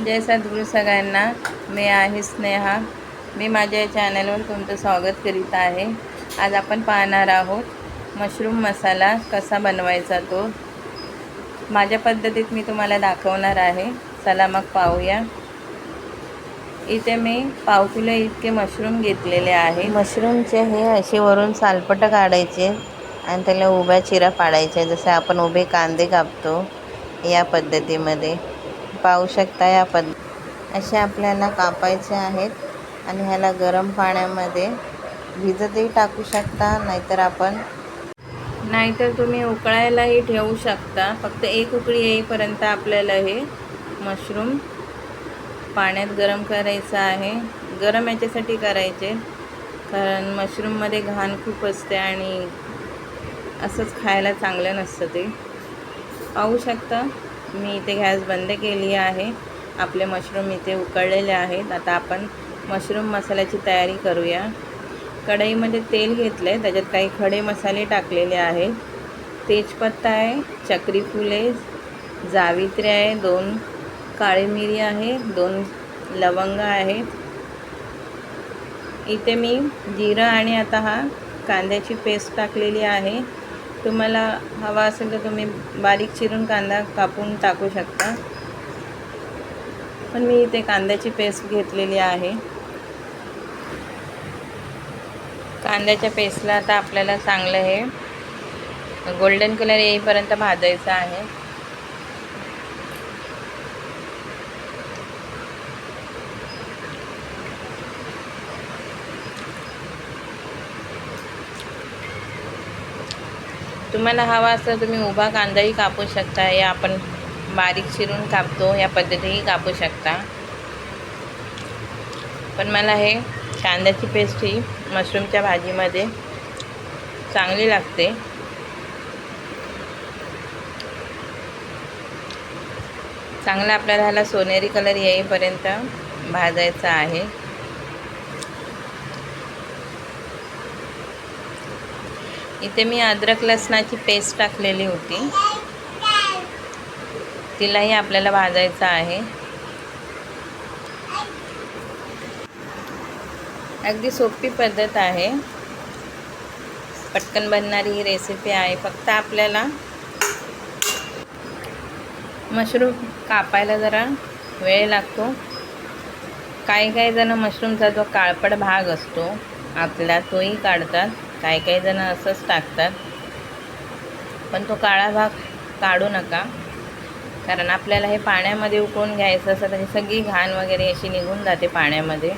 जय सद्गुरू सगळ्यांना. मी आहे स्नेहा. मी माझ्या चॅनलवर तुमचं स्वागत करीत आहे. आज आपण पाहणार आहोत मशरूम मसाला कसा बनवायचा तो माझ्या पद्धतीत मी तुम्हाला दाखवणार आहे. चला मग पाहूया. इथे मी पाव किलो इतके मशरूम घेतलेले आहे. मशरूमचे हे असे वरून सालपट काढायचे आणि त्याला उभ्या चिरा पाडायच्या, जसे आपण उभे कांदे कापतो या पद्धतीमध्ये. पाहू शकता या असे आपल्याला कापायचे आहेत आणि ह्याला गरम पाण्यामध्ये भिजतही टाकू शकता, नाहीतर तुम्ही उकळायलाही ठेवू शकता. फक्त एक उकळी येईपर्यंत आपल्याला हे मशरूम पाण्यात गरम करायचं आहे. गरम याच्यासाठी करायचे कारण मशरूममध्ये घाण खूप असते आणि असंच खायला चांगलं नसतं ते. पाहू शकता मी इथे गॅस बंद केली आहे. आपले मशरूम इथे उकळलेले आहेत. आता आपण मशरूम मसाल्याची तयारी करूया. कढईमध्ये तेल घेतलं आहे, त्याच्यात काही खडे मसाले टाकलेले आहेत. तेजपत्ता आहे, चक्री फुले, जावित्री आहे, 2 काळी मिरी आहे, 2 लवंग आहेत. इथे मी जिरं आणि आता हा कांद्याची पेस्ट टाकलेली आहे. तुम्हाला हवा असेल तर तुम्ही बारीक चिरून कांदा कापून टाकू शकता, पण मी इथे कांद्याची पेस्ट घेतलेली आहे. कांद्याच्या पेस्टला आता आपल्याला चांगलं हे गोल्डन कलर येईपर्यंत भाजायचं आहे. तुम्हाला हवा असेल तुम्ही उभा कांदाही कापू शकता, या आपण बारीक चिरून कापतो या पद्धतीने कापू शकता. पण मला हे कांद्याची पेस्ट ही मशरूमच्या भाजीमध्ये चांगली लागते. चांगला आपल्याला ह्याला सोनेरी कलर येईपर्यंत भाजायचा आहे. इथे मी अद्रक लसणाची पेस्ट टाकलेली होती, तिलाही आपल्याला भाजायचं आहे. अगदी सोपी पद्धत आहे, पटकन बनणारी ही रेसिपी आहे. फक्त आपल्याला मशरूम कापायला जरा वेळ लागतो. काही जण मशरूमचा जो काळपट भाग असतो आतला तोही काढतात, काही जण असंच टाकतात. पण तो काळा भाग काढू नका, कारण आपल्याला हे पाण्यामध्ये उकळून घ्यायचं असतं. त्याची सगळी घाण वगैरे अशी निघून जाते पाण्यामध्ये.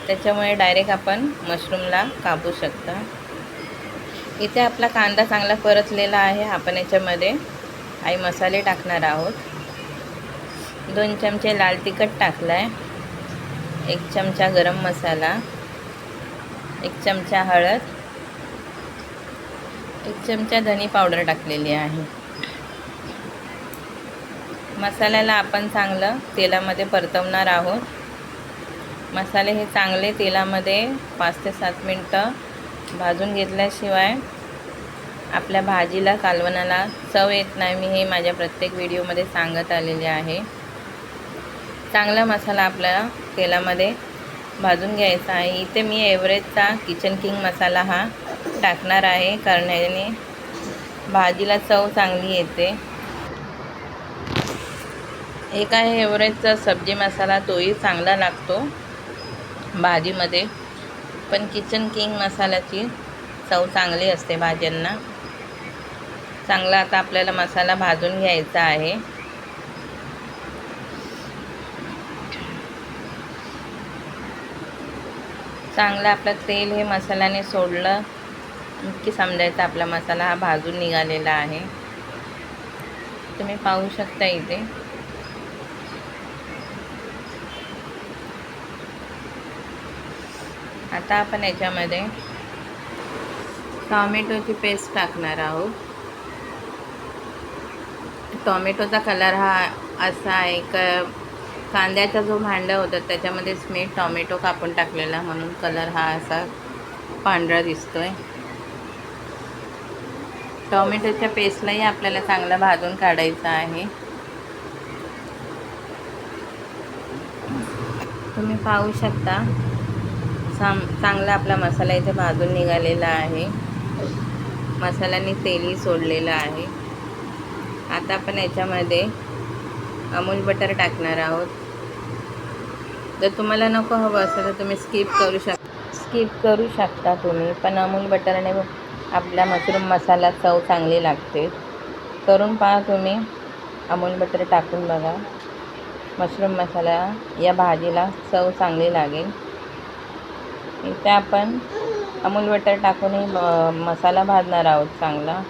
त्याच्यामुळे डायरेक्ट आपण मशरूमला कापू शकता. इथे आपला कांदा चांगला परतलेला आहे. आपण याच्यामध्ये काही मसाले टाकणार आहोत. 2 चमचे लाल तिखट टाकला आहे, 1 चमचा गरम मसाला, 1 चमचा हळद, 1 चमचा धनी पावडर टाकलेली आहे. मसाल्याला आपण चांगलं तेलामध्ये परतवणार आहोत. मसाले हे चांगले तेलामध्ये 5 ते 7 मिनटं भाजून घेतल्याशिवाय आपल्या भाजीला, कालवणाला चव येत नाही. मी हे माझ्या प्रत्येक व्हिडिओमध्ये सांगत आलेले आहे. चांगला मसाला आपल्याला तेलामध्ये भाजून घ्यायचा आहे. इथे मी एव्हरेजचा किचन किंग मसाला हा टाकणार आहे, कारण ह्याने भाजीला चव चांगली येते. एक आहे एव्हरेजचा सब्जी मसाला, तोही चांगला लागतो भाजीमध्ये, पण किचन किंग मसाल्याची चव चांगली असते भाज्यांना. चांगला आता आपल्याला मसाला भाजून घ्यायचा आहे. चांगलं आपलं तेल हे मसाल्याने सोडलं की समजायचं आपला मसाला हा भाजून निघालेला आहे. तुम्ही पाहू शकता इथे. आता आपण याच्यामध्ये टॉमॅटोची पेस्ट टाकणार आहोत. टॉमॅटोचा कलर हा असा आहे का कांद्याचा जो भांडा होता त्याच्यामध्येच मी टॉमॅटो कापून टाकलेला, म्हणून कलर हा असा पांढरा दिसतोय. टॉमॅटोच्या पेस्टलाही आपल्याला चांगला भाजून काढायचा आहे. तुम्ही पाहू शकता चांगला आपला मसाला इथे भाजून निघालेला आहे. मसाल्याने तेलही सोडलेलं आहे. आता आपण याच्यामध्ये अमूल बटर टाकणार आहोत. जर तुम्हाला नको हवं असेल तर तुम्ही स्किप करू शकता तुम्ही, पण अमूल बटरने आपल्या मशरूम मसाला चव चांगली लागते. करून पहा तुम्ही, अमूल बटर टाकून बघा. मशरूम मसाला या भाजीला चव चांगली लागेल. इथे आपण अमूल बटर टाकूनही मसाला भाजणार आहोत चांगला.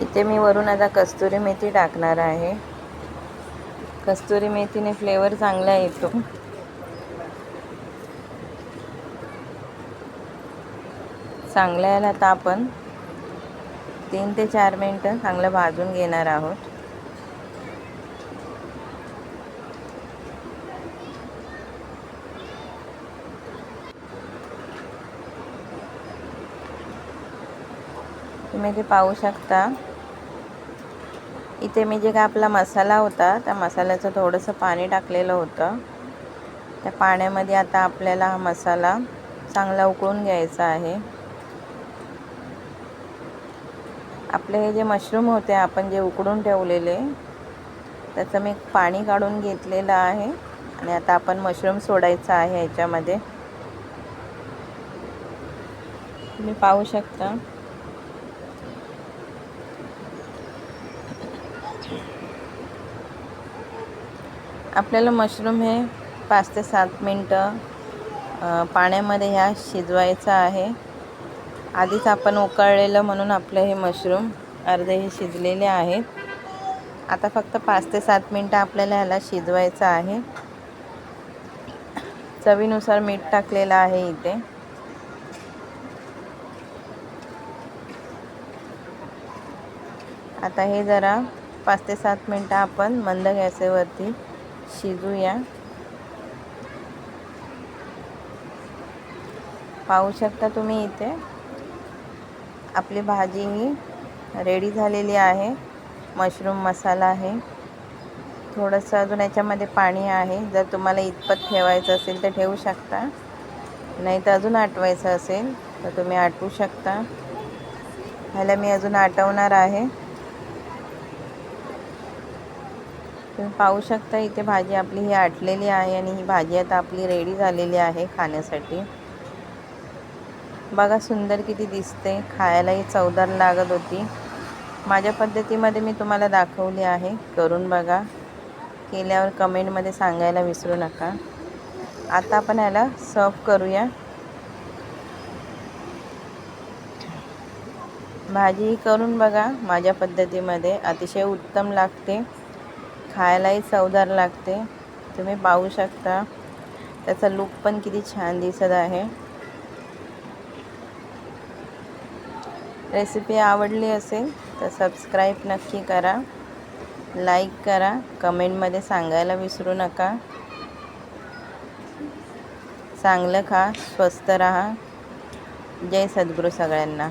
इथे मी वरून आता कस्तुरी मेथी टाकणार आहे. कस्तुरी मेथीने फ्लेवर चांगला येतो. चांगलं याला आता आपण 3 ते 4 मिनटं चांगलं भाजून घेणार आहोत. तुम्ही ते पाहू शकता. इथे मी जे काय आपला मसाला होता त्या मसाल्याचं थोडंसं पाणी टाकलेलं होतं. त्या पाण्यामध्ये आता आपल्याला हा मसाला चांगला उकळून घ्यायचा आहे. आपले हे जे मशरूम होते आपण जे उकडून ठेवलेले, त्याचं मी पाणी काढून घेतलेलं आहे आणि आता आपण मशरूम सोडायचं आहे याच्यामध्ये. तुम्ही पाहू शकता. आपल्याला मशरूम हे 5 ते 7 मिनटं पाण्यामध्ये ह्या शिजवायचं आहे. आधीच आपण उकळलेलं म्हणून आपलं हे मशरूम अर्धे हे शिजलेले आहेत. आता फक्त 5 ते 7 मिनटं आपल्याला ह्याला शिजवायचं आहे. चवीनुसार मीठ टाकलेलं आहे इथे. आता हे जरा 5 ते 7 मिनटं आपण मंद गॅसवरती शिजूया. पाहू शकता तुम्ही इथे आपली भाजी ही रेडी झालेली आहे. मशरूम मसाला आहे. थोडंसं अजून याच्यामध्ये पाणी आहे. जर तुम्हाला इतपत ठेवायचं असेल तर ठेवू शकता, नाही तर अजून आटवायचं असेल तर तुम्ही आटवू शकता. ह्याला मी अजून आटवणार आहे. तुम्ही पाहू शकता इथे भाजी आपली ही आटलेली आहे आणि ही भाजी आता आपली रेडी झालेली आहे खाण्यासाठी. बघा सुंदर किती दिसते, खायलाही चवदार लागत होती. माझ्या पद्धतीमध्ये मी तुम्हाला दाखवली आहे. करून बघा. केल्यावर कमेंटमध्ये सांगायला विसरू नका. आता आपण ह्याला सर्व करूया. भाजी करून बघा माझ्या पद्धतीमध्ये, अतिशय उत्तम लागते. खायलाही चवदार लागते. तुम्ही पाहू शकता त्याचा लुक पण किती छान दिसत आहे. रेसिपी आवडली असेल तर सबस्क्राईब नक्की करा, लाईक करा, कमेंटमध्ये सांगायला विसरू नका. चांगलं खा, स्वस्त राहा. जय सद्गुरू सगळ्यांना.